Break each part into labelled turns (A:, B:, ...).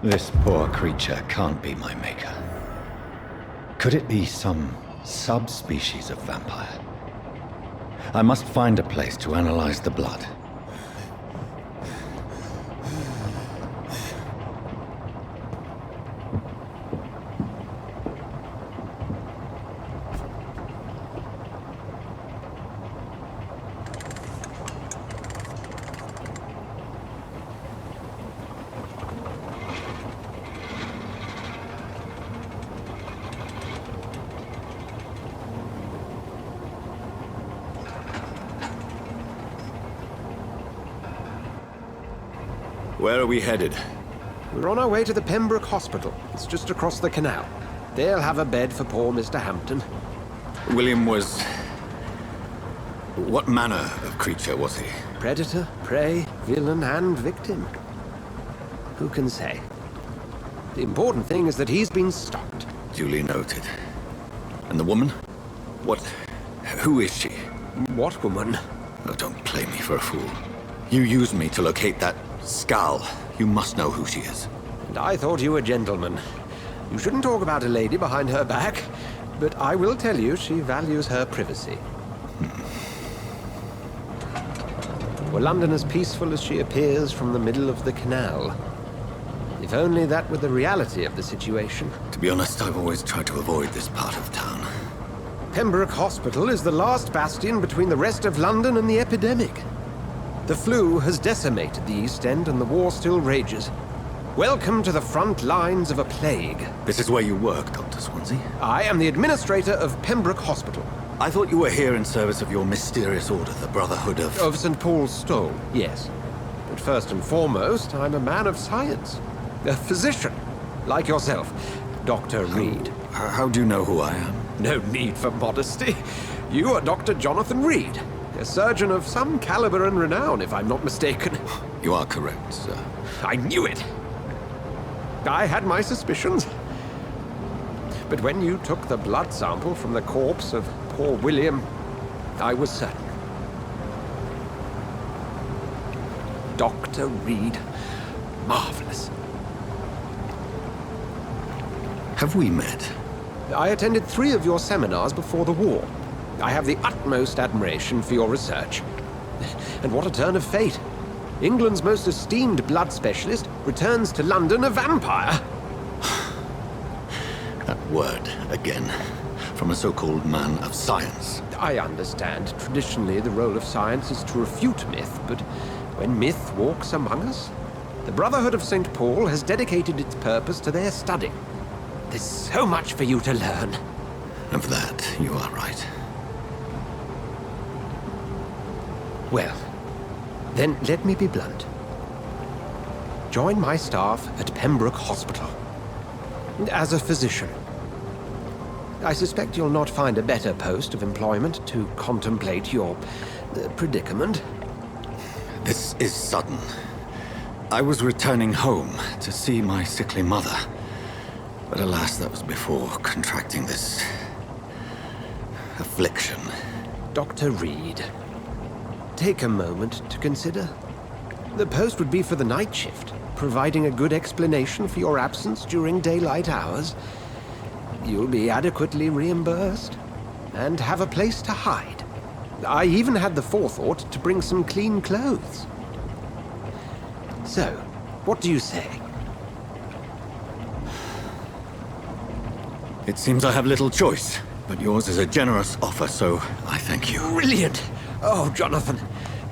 A: This poor creature can't be my maker. Could it be some subspecies of vampire? I must find a place to analyze the blood.
B: Where are we headed?
C: We're on our way to the Pembroke Hospital. It's just across the canal. They'll have a bed for poor Mr. Hampton.
B: William was... What manner of creature was he?
C: Predator, prey, villain, and victim. Who can say? The important thing is that he's been stopped.
B: Duly noted. And the woman? What... Who is she?
C: What woman?
B: Oh, don't play me for a fool. You used me to locate that skull. You must know who she is.
C: And I thought you a gentleman. You shouldn't talk about a lady behind her back, but I will tell you she values her privacy. Were London as peaceful as she appears from the middle of the canal? If only that were the reality of the situation.
B: To be honest, I've always tried to avoid this part of town.
C: Pembroke Hospital is the last bastion between the rest of London and the epidemic. The flu has decimated the East End and the war still rages. Welcome to the front lines of a plague.
B: This is where you work, Dr. Swansea?
C: I am the administrator of Pembroke Hospital.
B: I thought you were here in service of your mysterious order, the Brotherhood of...
C: Of St. Paul's Stole, yes. But first and foremost, I'm a man of science. A physician, like yourself, Dr. Reid.
B: How do you know who I am?
C: No need for modesty. You are Dr. Jonathan Reid, a surgeon of some caliber and renown, if I'm not mistaken.
B: You are correct, sir.
C: I knew it! I had my suspicions. But when you took the blood sample from the corpse of poor William, I was certain. Dr. Reid. Marvelous.
B: Have we met?
C: I attended 3 of your seminars before the war. I have the utmost admiration for your research. And what a turn of fate. England's most esteemed blood specialist returns to London a vampire.
B: That word, again. From a so-called man of science.
C: I understand. Traditionally, the role of science is to refute myth, but when myth walks among us, the Brotherhood of St. Paul has dedicated its purpose to their study. There's so much for you to learn.
B: Of that, you are right.
C: Well, then let me be blunt. Join my staff at Pembroke Hospital. As a physician. I suspect you'll not find a better post of employment to contemplate your predicament.
B: This is sudden. I was returning home to see my sickly mother. But alas, that was before contracting this... affliction.
C: Dr. Reid, take a moment to consider. The post would be for the night shift, providing a good explanation for your absence during daylight hours. You'll be adequately reimbursed, and have a place to hide. I even had the forethought to bring some clean clothes. So, what do you say?
B: It seems I have little choice, but yours is a generous offer, so I thank you.
C: Brilliant! Oh, Jonathan,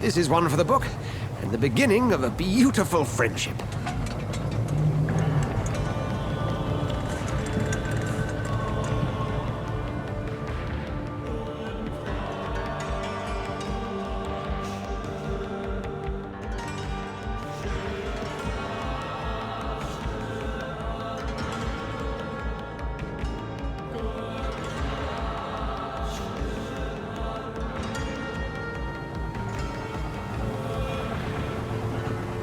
C: this is one for the book, and the beginning of a beautiful friendship.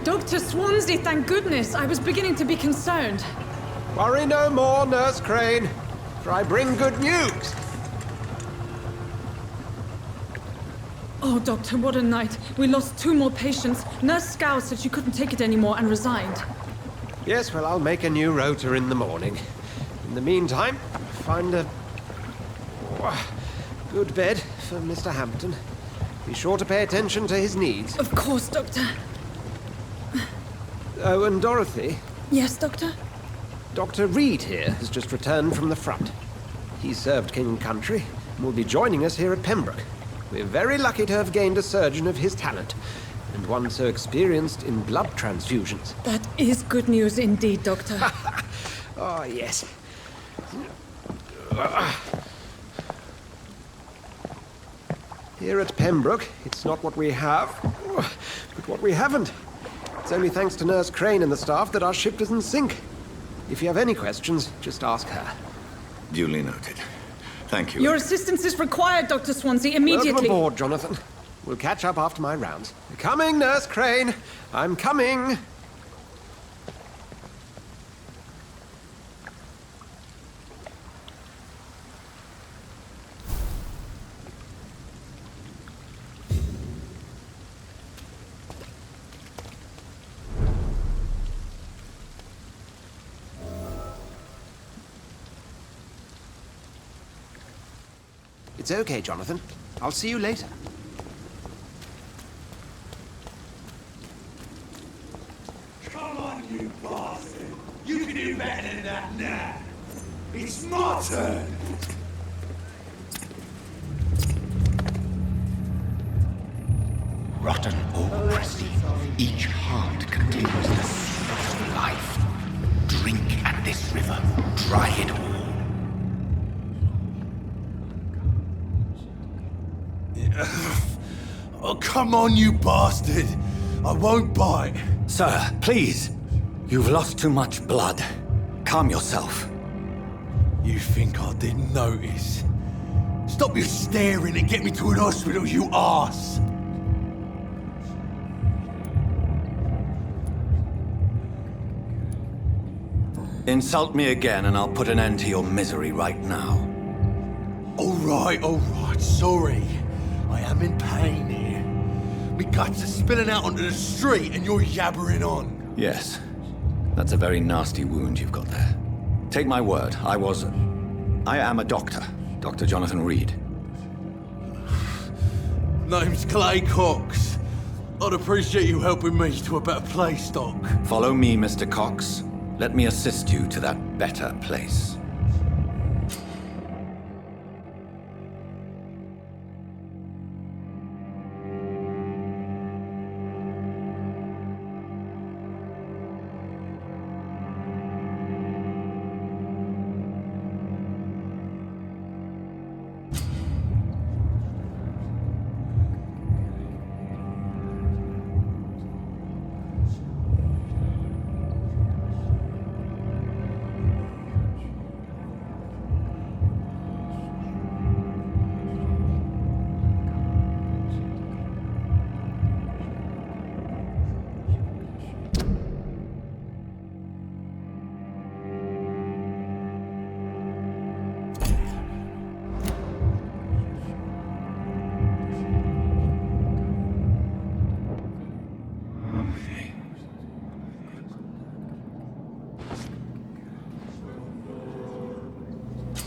D: Dr. Swansea, thank goodness. I was beginning to be concerned.
C: Worry no more, Nurse Crane, for I bring good news.
D: Oh, Doctor, what a night. We lost 2 more patients. Nurse Scow said she couldn't take it anymore and resigned.
C: Yes, well, I'll make a new rota in the morning. In the meantime, find a good bed for Mr. Hampton. Be sure to pay attention to his needs.
D: Of course, Doctor.
C: Oh, and Dorothy,
D: Yes, Doctor?
C: Dr. Reid here has just returned from the front. He served King and Country and will be joining us here at Pembroke. We're very lucky to have gained a surgeon of his talent, and one so experienced in blood transfusions.
D: That is good news indeed, Doctor.
C: Oh, yes. Here at Pembroke, it's not what we have, but what we haven't. It's only thanks to Nurse Crane and the staff that our ship doesn't sink. If you have any questions, just ask her.
B: Duly noted. Thank you.
D: Your assistance is required, Dr. Swansea, immediately.
C: Welcome aboard, Jonathan. We'll catch up after my rounds. Coming, Nurse Crane. I'm coming. It's okay, Jonathan. I'll see you later.
E: Come on, you bastard! You can do better than that now! It's my turn!
F: Rotten or crusty, each heart contains the seed of life. Drink at this river, dry it all.
E: Oh, come on, you bastard! I won't bite!
B: Sir, please. You've lost too much blood. Calm yourself.
E: You think I didn't notice? Stop your staring and get me to an hospital, you arse!
B: Insult me again and I'll put an end to your misery right now.
E: All right, sorry. I am in pain here. Me guts are spilling out onto the street and you're yabbering on.
B: Yes. That's a very nasty wound you've got there. Take my word, I am a doctor. Dr. Jonathan Reid.
E: Name's Clay Cox. I'd appreciate you helping me to a better place, Doc.
B: Follow me, Mr. Cox. Let me assist you to that better place.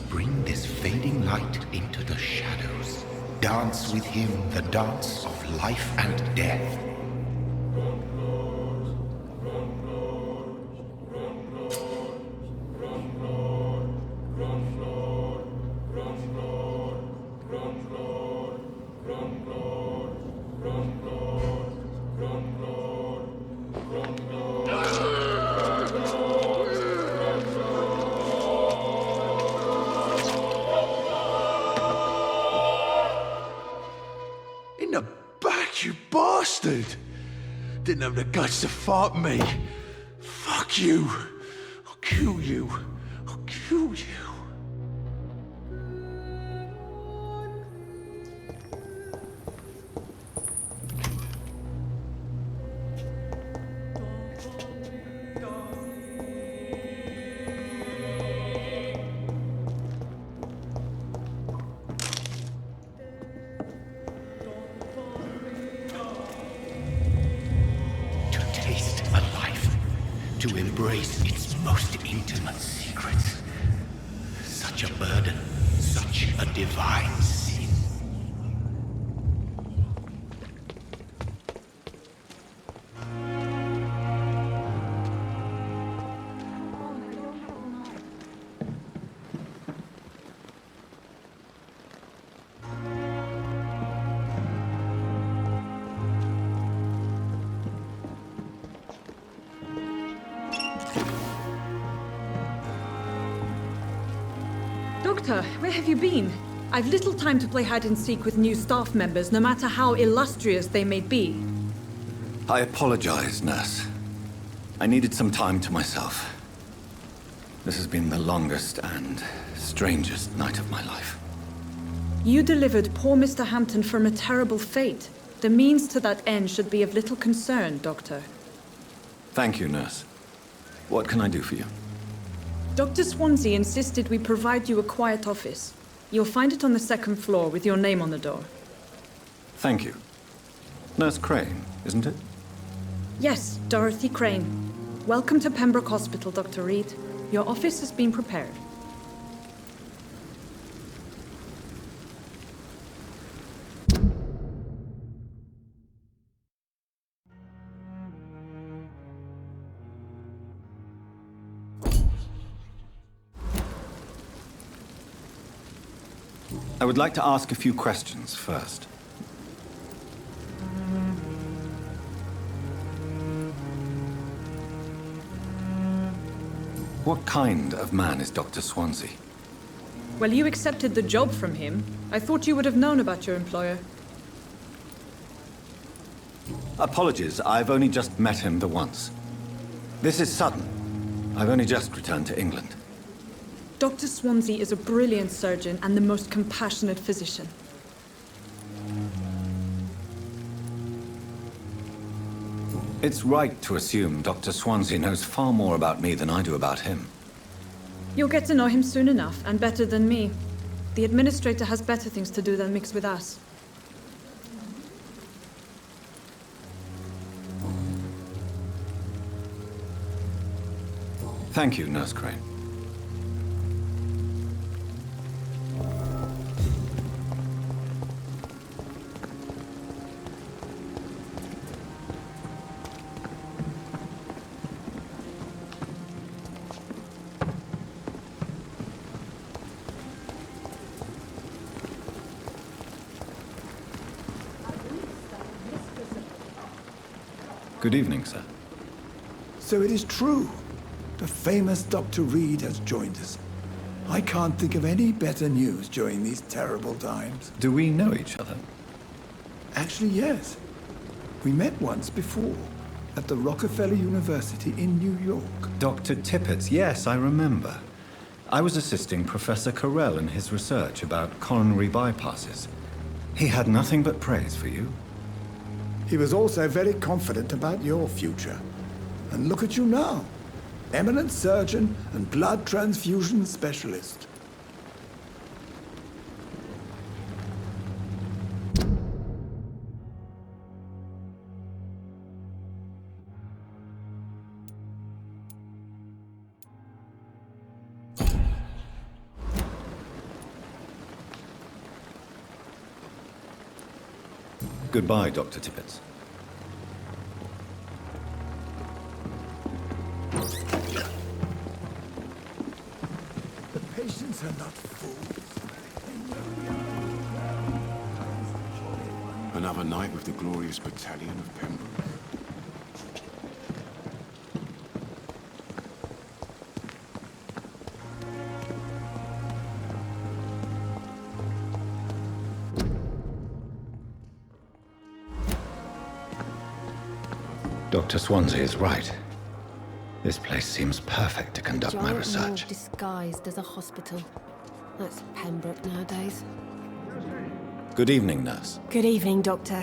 F: Bring this fading light into the shadows. Dance with him the dance of life and death.
E: In the back, you bastard! Didn't have the guts to fight me. Fuck you. I'll kill you. I'll kill you.
F: to embrace its most intimate secrets. Such a burden, such a divine sin.
D: Doctor, where have you been? I've little time to play hide-and-seek with new staff members, no matter how illustrious they may be.
B: I apologize, nurse. I needed some time to myself. This has been the longest and strangest night of my life.
D: You delivered poor Mr. Hampton from a terrible fate. The means to that end should be of little concern, Doctor.
B: Thank you, nurse. What can I do for you?
D: Dr. Swansea insisted we provide you a quiet office. You'll find it on the second floor with your name on the door.
B: Thank you. Nurse Crane, isn't it?
D: Yes, Dorothy Crane. Welcome to Pembroke Hospital, Dr. Reid. Your office has been prepared.
B: I would like to ask a few questions first. What kind of man is Dr. Swansea?
D: Well, you accepted the job from him. I thought you would have known about your employer.
B: Apologies, I've only just met him the once. This is sudden. I've only just returned to England.
D: Dr. Swansea is a brilliant surgeon and the most compassionate physician.
B: It's right to assume Dr. Swansea knows far more about me than I do about him.
D: You'll get to know him soon enough, and better than me. The administrator has better things to do than mix with us.
B: Thank you, Nurse Crane. Good evening, sir.
E: So it is true. The famous Dr. Reid has joined us. I can't think of any better news during these terrible times.
B: Do we know each other?
E: Actually, yes. We met once before, at the Rockefeller University in New York.
B: Dr. Tippett, yes, I remember. I was assisting Professor Carell in his research about coronary bypasses. He had nothing but praise for you.
E: He was also very confident about your future. And look at you now. Eminent surgeon and blood transfusion specialist.
B: Goodbye, Dr. Tippett.
E: The patients are not fools.
G: Another night with the glorious battalion of Pembroke.
A: Dr. Swansea is right. This place seems perfect to conduct my
H: Giant
A: research.
H: morgue disguised as a hospital. That's Pembroke nowadays.
B: Good evening, nurse.
H: Good evening, Doctor.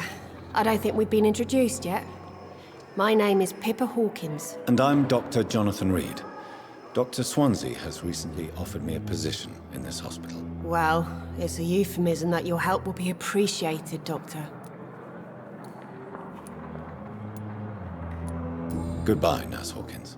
H: I don't think we've been introduced yet. My name is Pippa Hawkins.
B: And I'm Dr. Jonathan Reid. Dr. Swansea has recently offered me a position in this hospital.
H: Well, it's a euphemism that your help will be appreciated, Doctor.
B: Goodbye, Nurse Hawkins.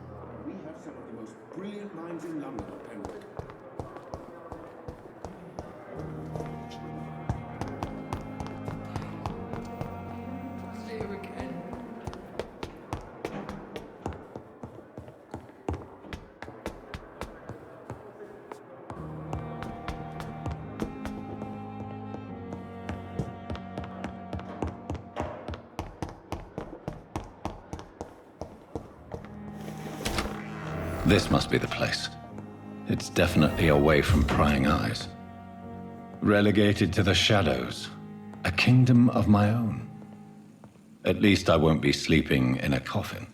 A: This must be the place. It's definitely away from prying eyes. Relegated to the shadows. A kingdom of my own. At least I won't be sleeping in a coffin.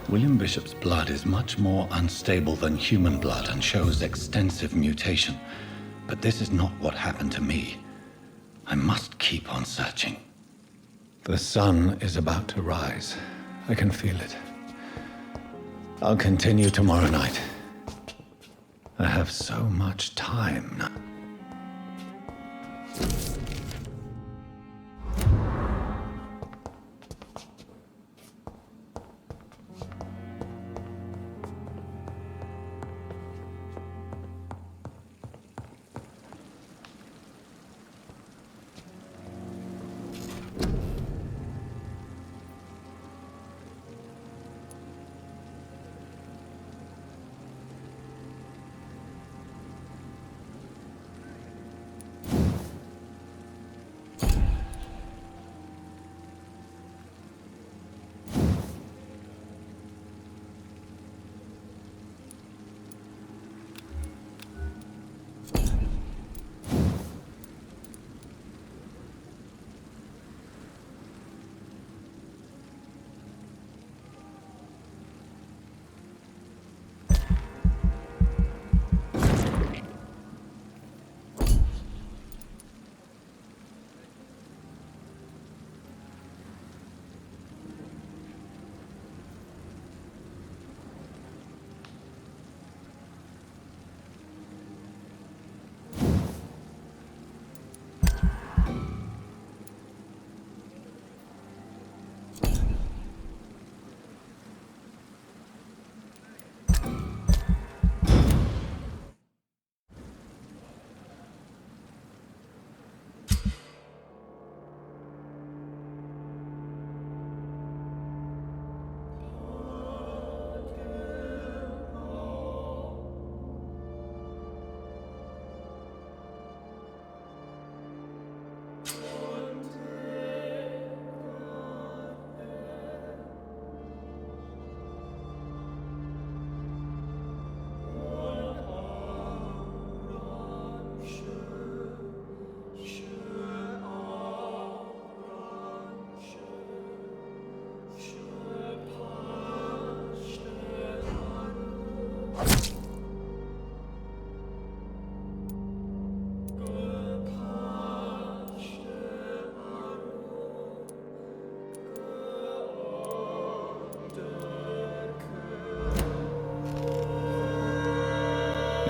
A: William Bishop's blood is much more unstable than human blood and shows extensive mutation. But this is not what happened to me. I must keep on searching. The sun is about to rise. I can feel it. I'll continue tomorrow night. I have so much time now.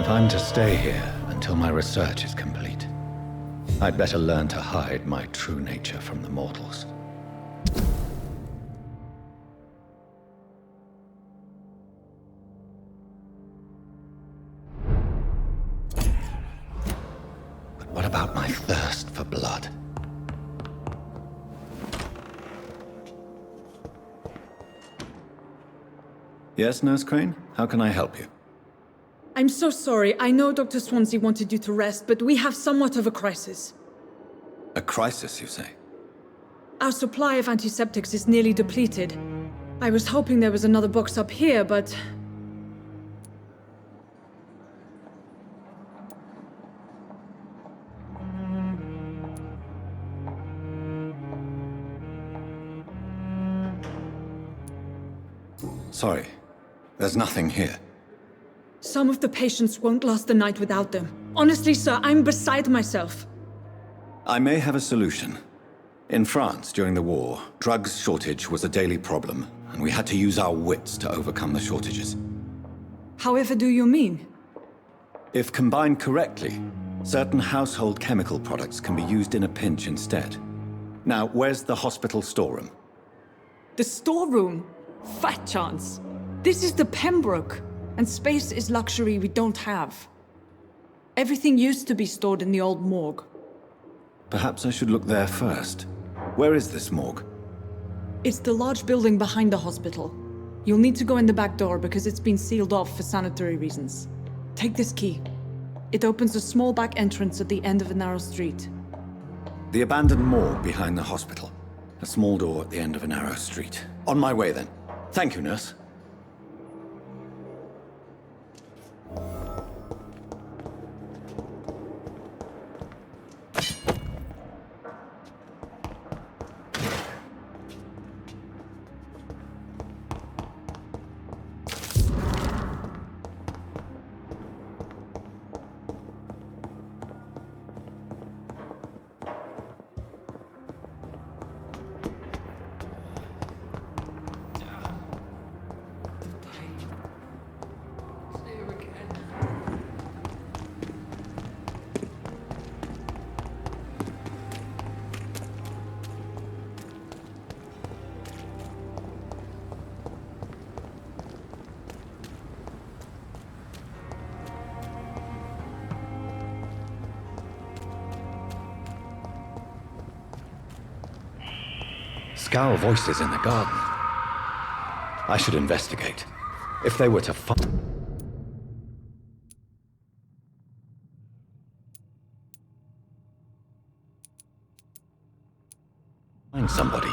A: If I'm to stay here until my research is complete, I'd better learn to hide my true nature from the mortals. But what about my thirst for blood? Yes, Nurse Crane? How can I help you?
D: I'm so sorry. I know Dr. Swansea wanted you to rest, but we have somewhat of a crisis.
A: A crisis, you say?
D: Our supply of antiseptics is nearly depleted. I was hoping there was another box up here, but...
A: Sorry, there's nothing here.
D: Some of the patients won't last the night without them. Honestly, sir, I'm beside myself.
B: I may have a solution. In France, during the war, drugs shortage was a daily problem, and we had to use our wits to overcome the shortages.
D: However do you mean?
B: If combined correctly, certain household chemical products can be used in a pinch instead. Now, where's the hospital storeroom?
D: The storeroom? Fat chance. This is the Pembroke, and space is luxury we don't have. Everything used to be stored in the old morgue.
B: Perhaps I should look there first. Where is this morgue?
D: It's the large building behind the hospital. You'll need to go in the back door because it's been sealed off for sanitary reasons. Take this key. It opens a small back entrance at the end of a narrow street.
B: The abandoned morgue behind the hospital. A small door at the end of a narrow street. On my way then. Thank you, nurse. Scowl voices in the garden. I should investigate. If they were to find somebody.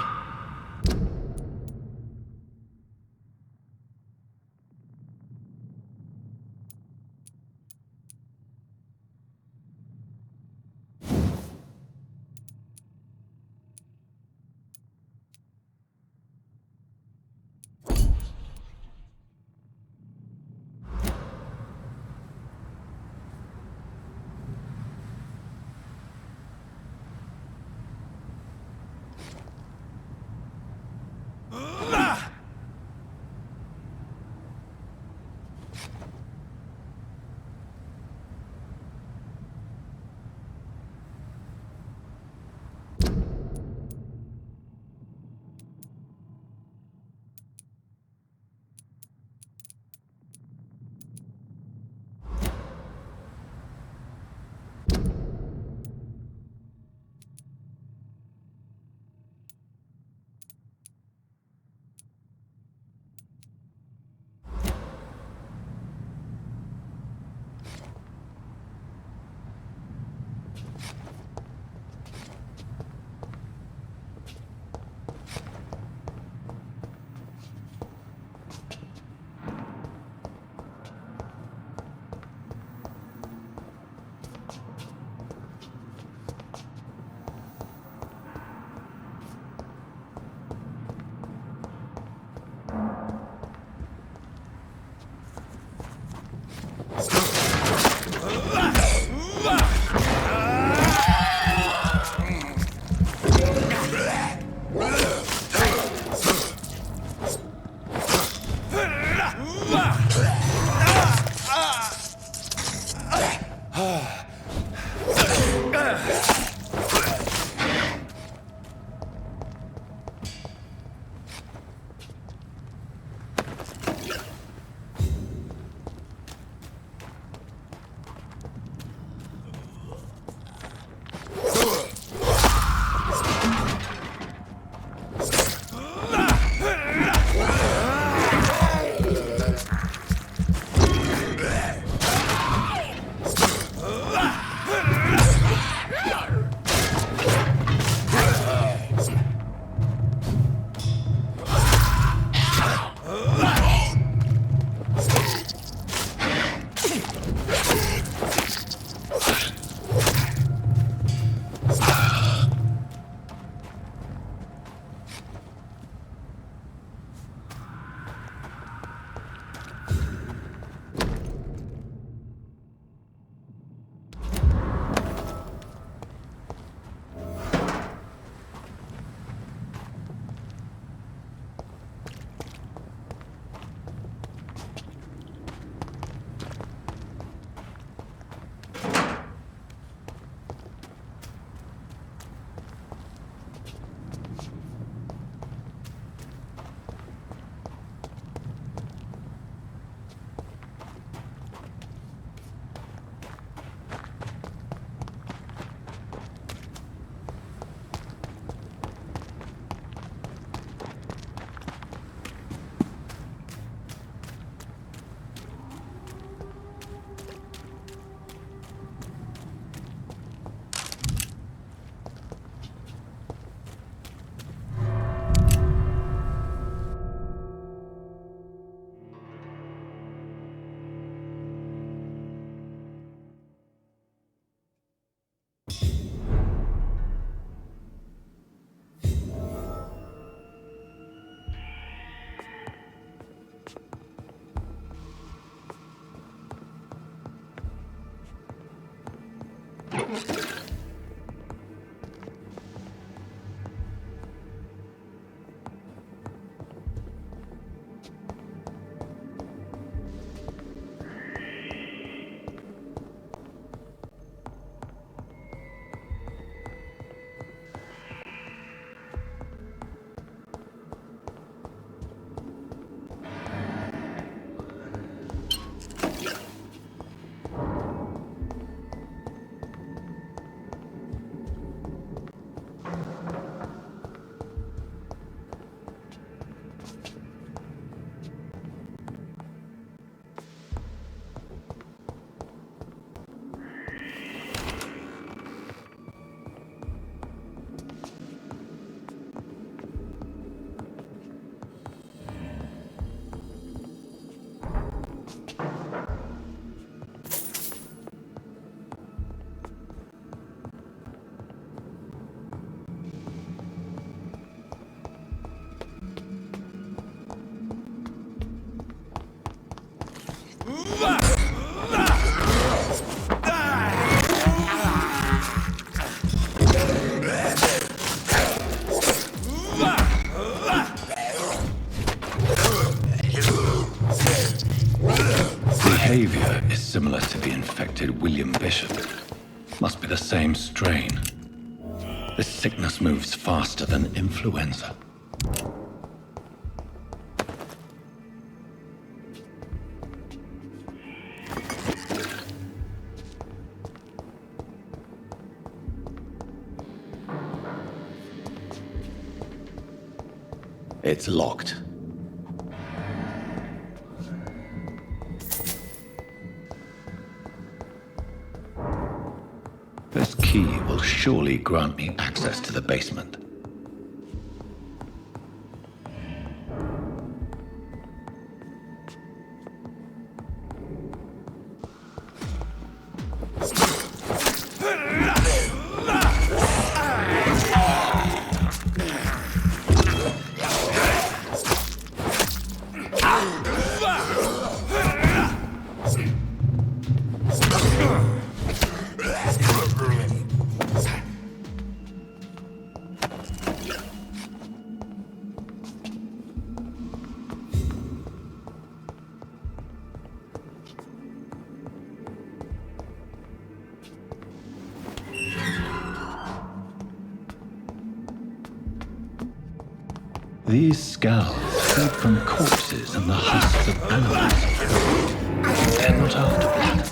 A: Behavior is similar to the infected William Bishop. Must be the same strain. This sickness moves faster than influenza. It's locked. This key will surely grant me access to the basement. These skulls feed from corpses and the husks of animals. They're not after blood.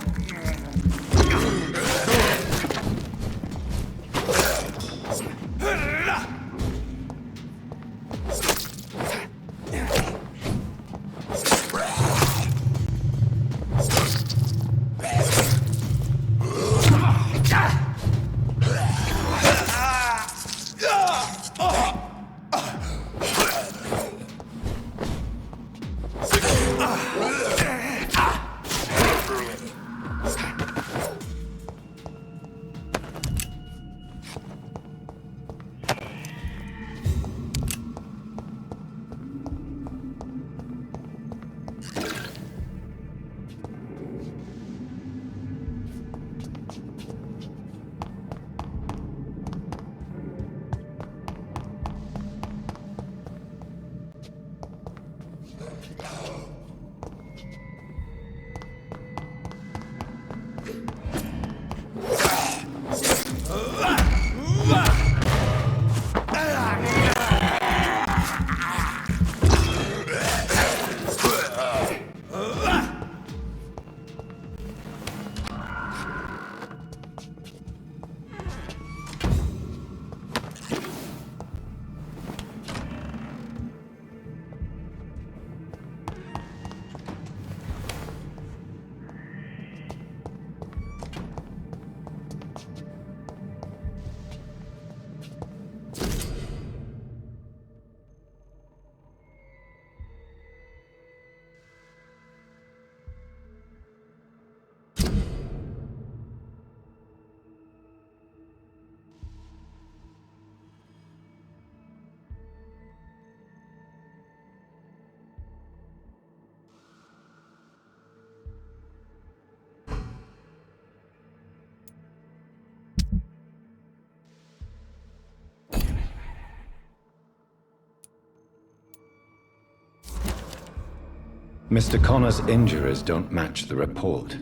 A: Mr. Connor's injuries don't match the report.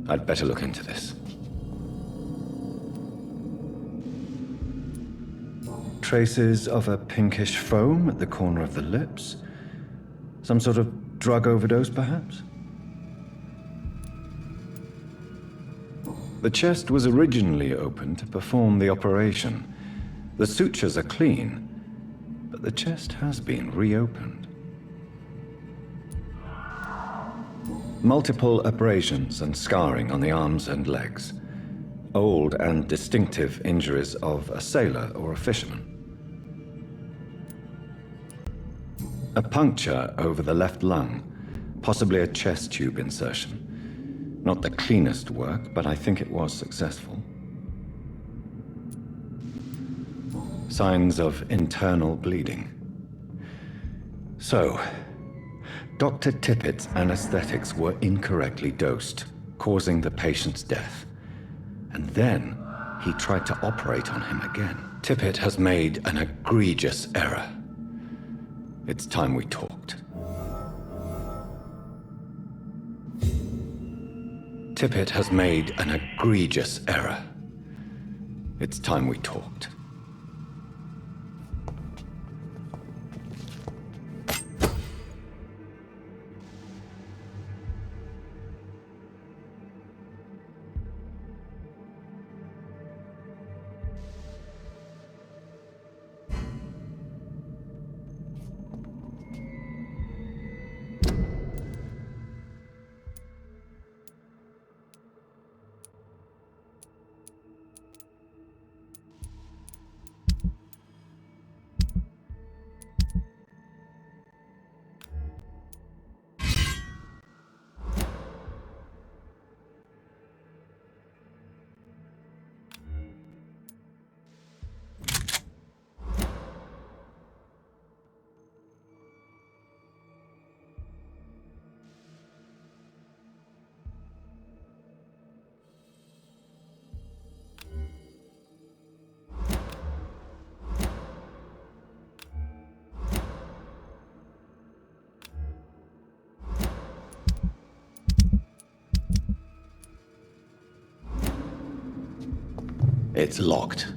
A: I'd better look into this. Traces of a pinkish foam at the corner of the lips. Some sort of drug overdose, perhaps? The chest was originally open to perform the operation. The sutures are clean, but the chest has been reopened. Multiple abrasions and scarring on the arms and legs. Old and distinctive injuries of a sailor or a fisherman. A puncture over the left lung, possibly a chest tube insertion. Not the cleanest work, but I think it was successful. Signs of internal bleeding. So, Dr. Tippett's anesthetics were incorrectly dosed, causing the patient's death. And then he tried to operate on him again. Tippett has made an egregious error. It's time we talked. Tippett has made an egregious error. It's time we talked. It's locked.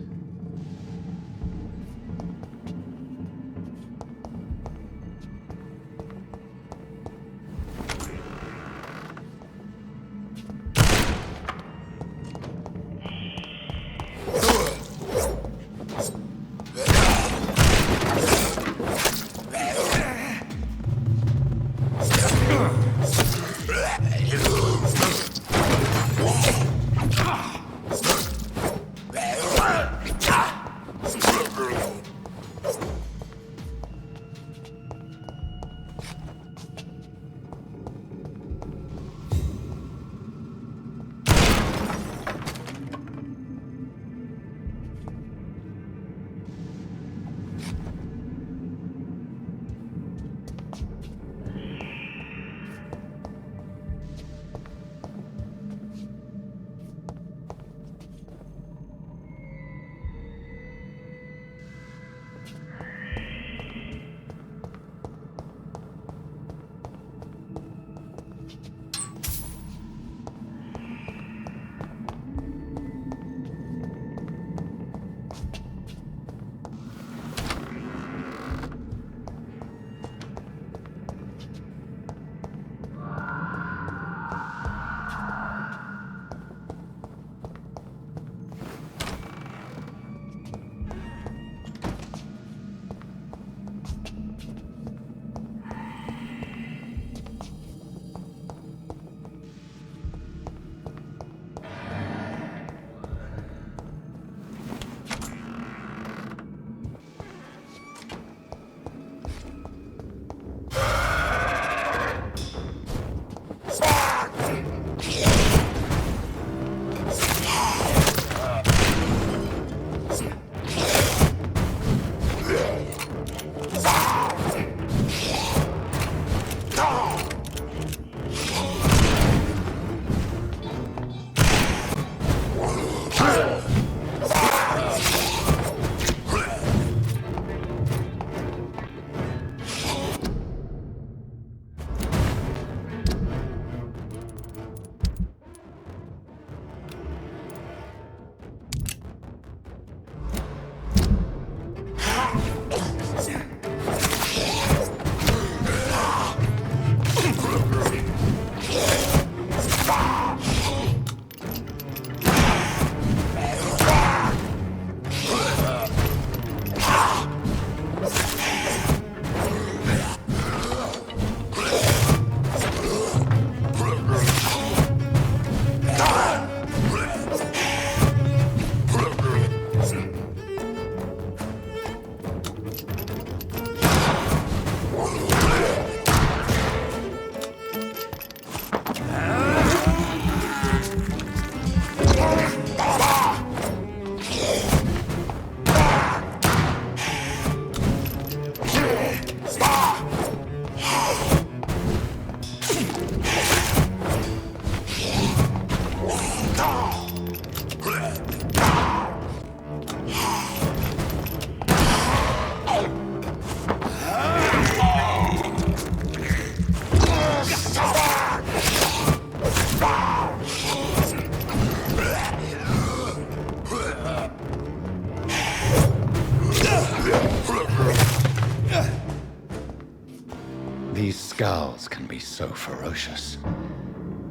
A: scowls can be so ferocious.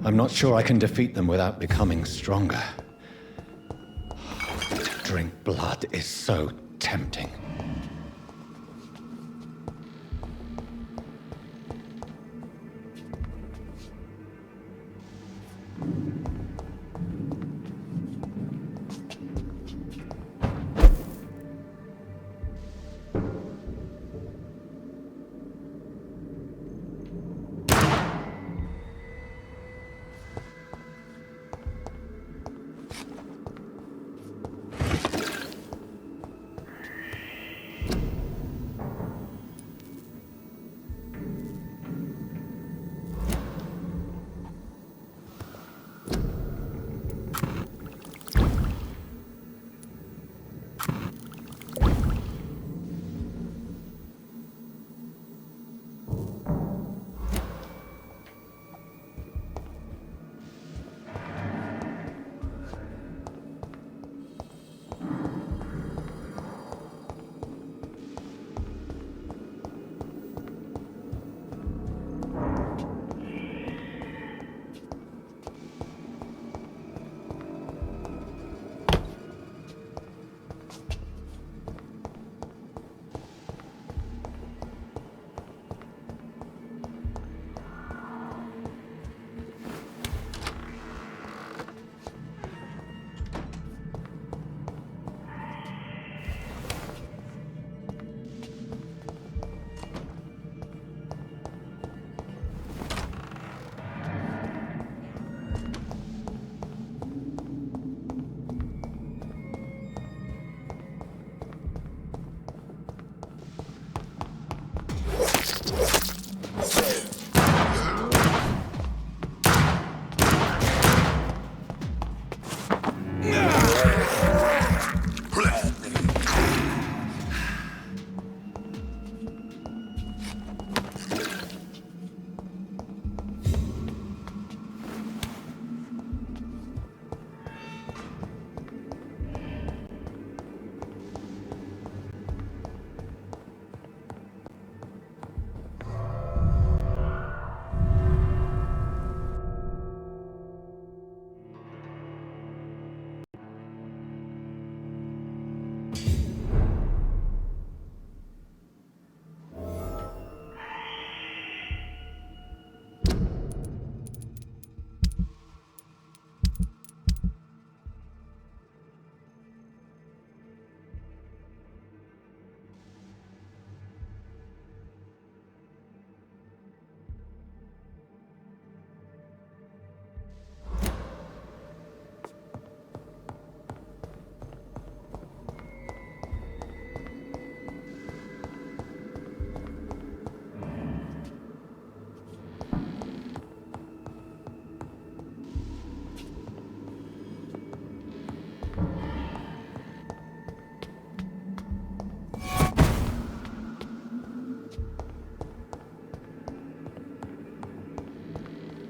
A: I'm not sure I can defeat them without becoming stronger. To drink blood is so tempting.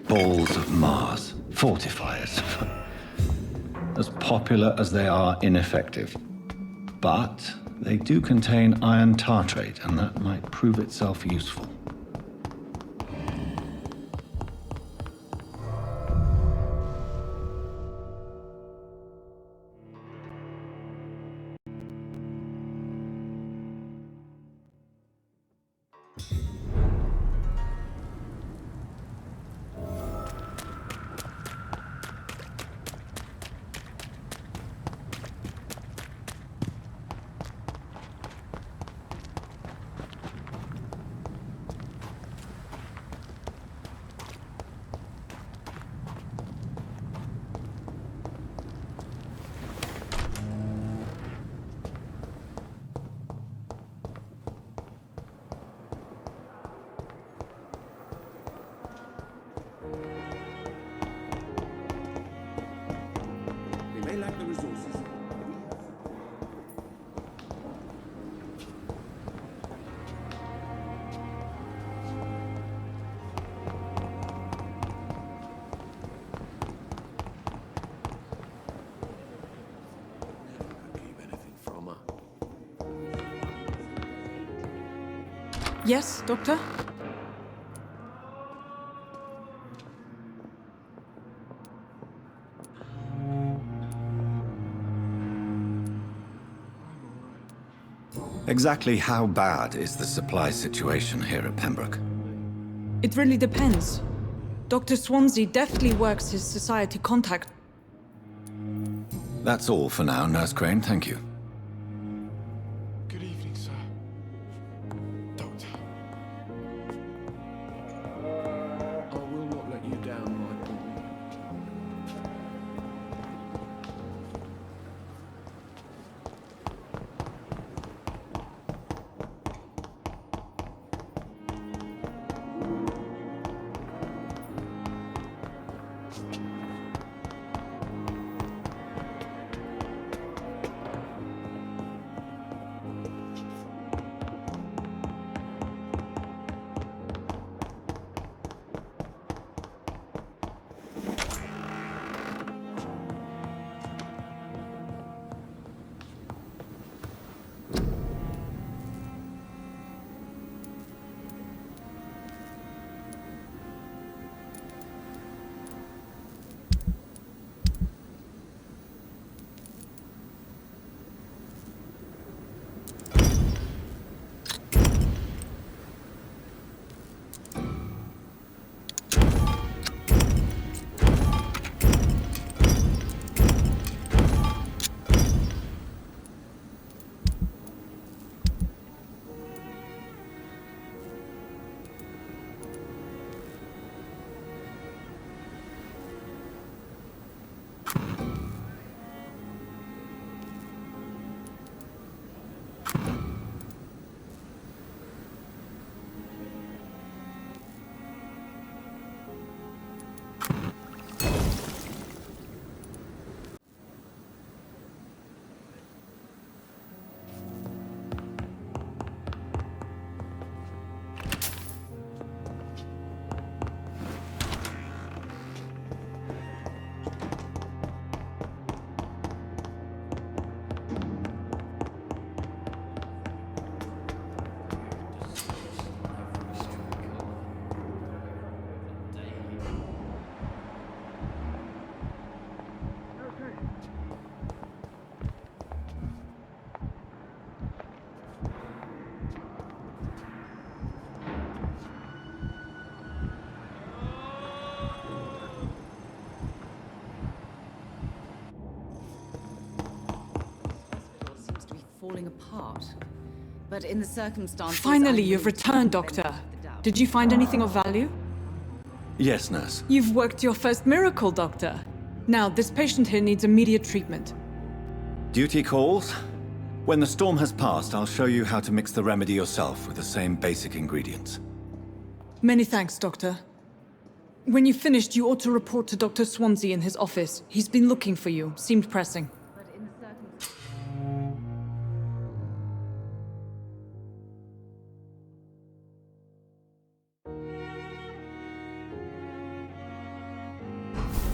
A: Balls of Mars, fortifiers. As popular as they are ineffective. But they do contain iron tartrate, and that might prove itself useful.
D: Yes, Doctor?
B: Exactly how bad is the supply situation here at Pembroke?
D: It really depends. Dr. Swansea deftly works his society contact.
B: That's all for now, Nurse Crane, thank you.
G: Good evening, sir. Doctor.
C: I will not let you down, my boy.
I: Seems to be falling apart. But in the circumstances...
D: Finally, you've returned, Doctor. Did you find anything of value?
B: Yes, Nurse.
D: You've worked your first miracle, Doctor. Now, this patient here needs immediate treatment.
B: Duty calls. When the storm has passed, I'll show you how to mix the remedy yourself with the same basic ingredients.
D: Many thanks, Doctor. When you've finished, you ought to report to Dr. Swansea in his office. He's been looking for you. Seemed pressing.
I: But in the circumstances...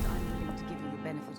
I: I'm willing to give you the benefit